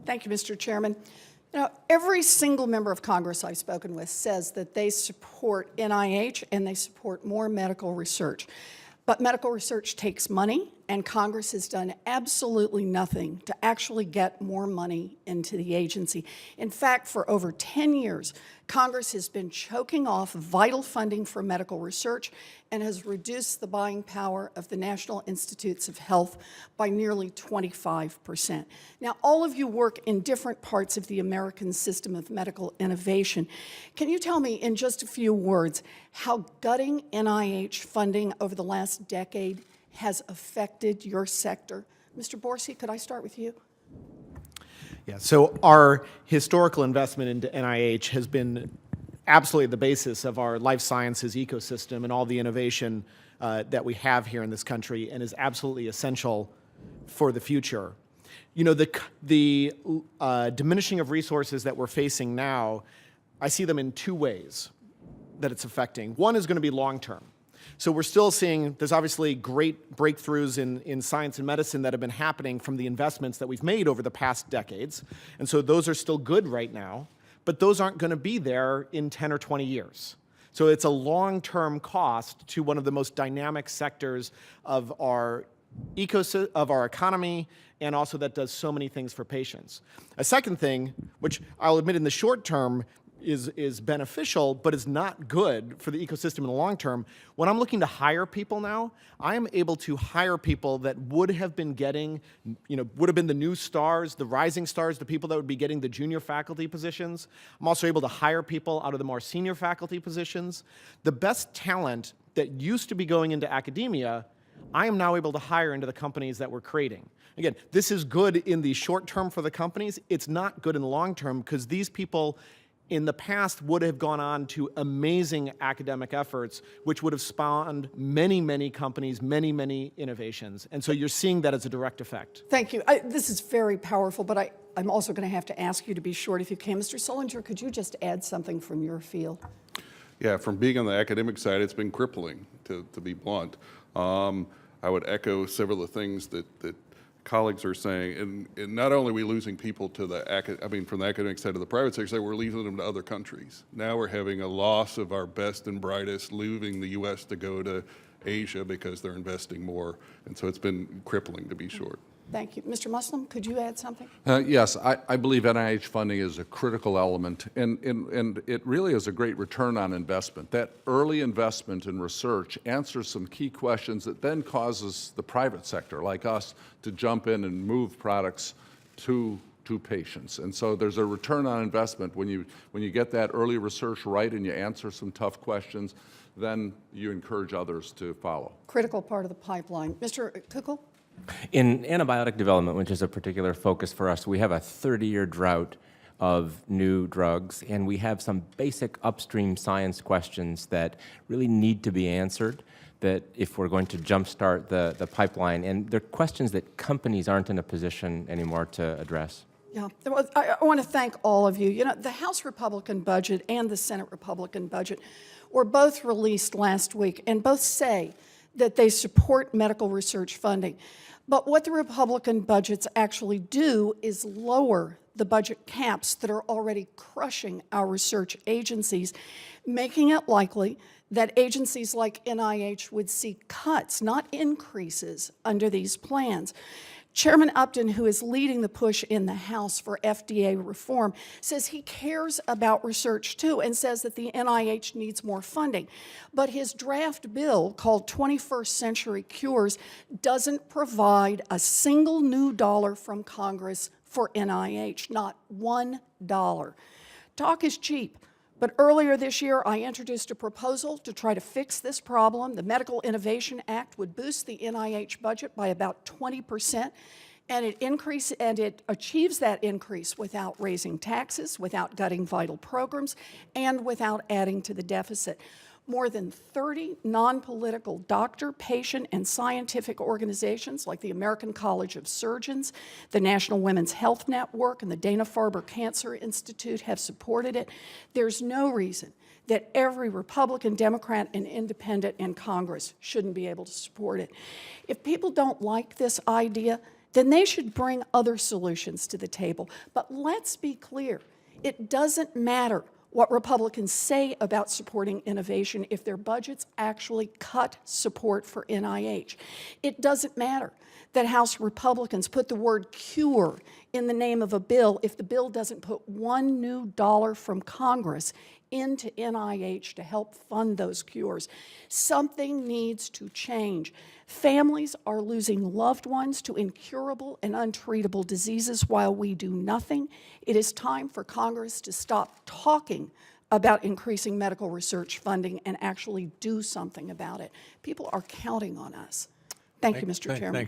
Thank you, Mr. Chairman. You know, every single member of Congress I've spoken with says that they support NIH and they support more medical research. But medical research takes money, and Congress has done absolutely nothing to actually get more money into the agency. In fact, for over 10 years, Congress has been choking off vital funding for medical research and has reduced the buying power of the National Institutes of Health by nearly 25%. Now, all of you work in different parts of the American system of medical innovation. Can you tell me in just a few words how gutting NIH funding over the last decade has affected your sector? Mr. Borsi, could I start with you? Yeah, so our historical investment into NIH has been absolutely the basis of our life sciences ecosystem and all the innovation that we have here in this country, and is absolutely essential for the future. You know, the diminishing of resources that we're facing now, I see them in two ways that it's affecting. One is going to be long-term. So we're still seeing, there's obviously great breakthroughs in science and medicine that have been happening from the investments that we've made over the past decades. And so those are still good right now, but those aren't going to be there in 10 or 20 years. So it's a long-term cost to one of the most dynamic sectors of our ecosystem, of our economy, and also that does so many things for patients. A second thing, which I'll admit in the short term is beneficial, but is not good for the ecosystem in the long term. When I'm looking to hire people now, I am able to hire people that would have been getting, would have been the new stars, the rising stars, the people that would be getting the junior faculty positions. I'm also able to hire people out of the more senior faculty positions. The best talent that used to be going into academia, I am now able to hire into the companies that we're creating. Again, this is good in the short term for the companies. It's not good in the long term because these people in the past would have gone on to amazing academic efforts, which would have spawned many, many companies, many, many innovations. And so you're seeing that as a direct effect. Thank you. This is very powerful, but I'm also going to have to ask you to be short if you can. Mr. Sullinger, could you just add something from your field? Yeah, from being on the academic side, it's been crippling, to be blunt. I would echo several of the things that colleagues are saying, and not only are we losing people to from the academic side to the private sector, we're losing them to other countries. Now we're having a loss of our best and brightest, leaving the U.S. to go to Asia because they're investing more, and so it's been crippling, to be short. Thank you. Mr. Muslim, could you add something? Yes, I believe NIH funding is a critical element, and it really is a great return on investment. That early investment in research answers some key questions that then causes the private sector, like us, to jump in and move products to patients. And so there's a return on investment when you get that early research right and you answer some tough questions, then you encourage others to follow. Critical part of the pipeline. Mr. Kuchel? In antibiotic development, which is a particular focus for us, we have a 30-year drought of new drugs, and we have some basic upstream science questions that really need to be answered, that if we're going to jumpstart the pipeline, and they're questions that companies aren't in a position anymore to address. Yeah, I want to thank all of you. You know, the House Republican budget and the Senate Republican budget were both released last week, and both say that they support medical research funding. But what the Republican budgets actually do is lower the budget caps that are already crushing our research agencies, making it likely that agencies like NIH would see cuts, not increases, under these plans. Chairman Upton, who is leading the push in the House for FDA reform, says he cares about research too and says that the NIH needs more funding. But his draft bill, called 21st Century Cures, doesn't provide a single new dollar from Congress for NIH, not $1. Talk is cheap. But earlier this year, I introduced a proposal to try to fix this problem. The Medical Innovation Act would boost the NIH budget by about 20%, and it achieves that increase without raising taxes, without gutting vital programs, and without adding to the deficit. More than 30 non-political doctor, patient, and scientific organizations like the American College of Surgeons, the National Women's Health Network, and the Dana-Farber Cancer Institute have supported it. There's no reason that every Republican, Democrat, and independent in Congress shouldn't be able to support it. If people don't like this idea, then they should bring other solutions to the table. But let's be clear, it doesn't matter what Republicans say about supporting innovation if their budgets actually cut support for NIH. It doesn't matter that House Republicans put the word cure in the name of a bill if the bill doesn't put one new dollar from Congress into NIH to help fund those cures. Something needs to change. Families are losing loved ones to incurable and untreatable diseases while we do nothing. It is time for Congress to stop talking about increasing medical research funding and actually do something about it. People are counting on us. Thank you, Mr. Chairman.